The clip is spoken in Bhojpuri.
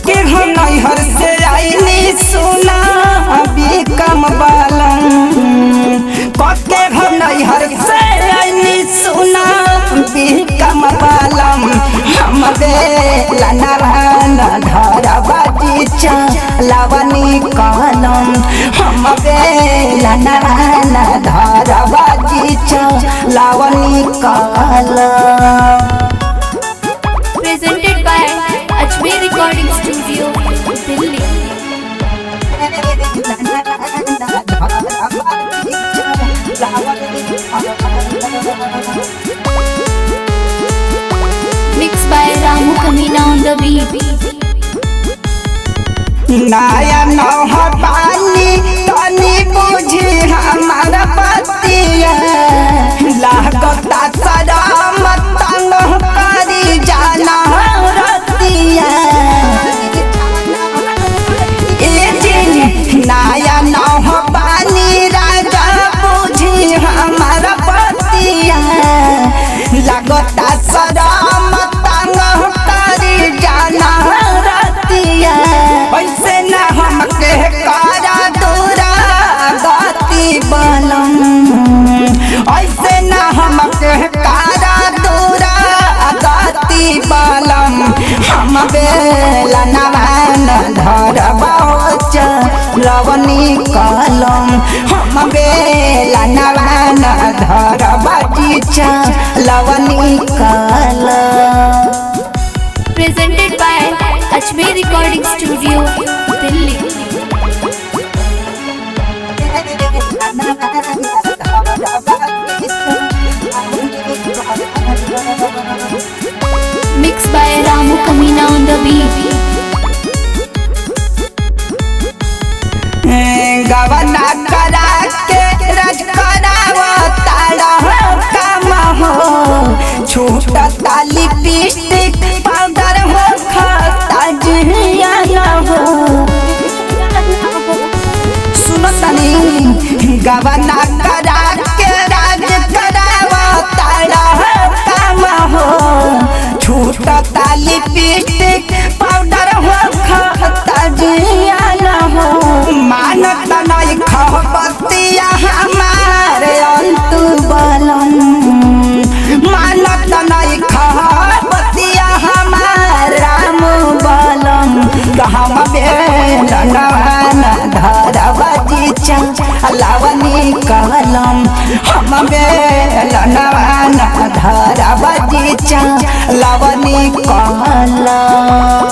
के हम नैहर से आईनी सुना अभी कम बालम के हम नैहर से आईनी सुना अभी कम बालम हम बेला नारायण धरबाजी चलावनी कलम हम बेला नारायण धरबाजी चलावनी कलम। Presented by Ajmer Recording Studio, Delhi. Mixed by Ramu Kamina on the beat. नया नौहर पानी तनी बुझी हमारा पतिया लागता सलाम तंग करी जाना रतिया नया नौहर पानी राजा बुझी हमारा पतिया लागता सलाम तंग करी जाना रतिया ऐसे न हमके कारा दूरा गति बलम ऐसे न हमके कारा दूरा गति बलम हम बेला नारायण धरबाज चलावनी कलम हम बेला नारायण धरबाजी चलावनी कलम। Presented by Ajmer Recording Studio, Delhi. Mixed by Ramu Kamina on the beat. गवना करा के रज करावा तारा काम हो छूटता लिपस्टिक पाउडर हो खाता जिया हो सुनो तनी गवना करा के रज करावा तारा काम हो छूटता लिपस्टिक पाउडर हो खाता जिया हो मानत नहीं खपतिया हमारे अंतु बलन मानत नहीं खपतिया हमारे राम बलन हम बेला नारायण धरबाजी चलावनी कलम हम बेला नारायण धरबाजी चलावनी कलम।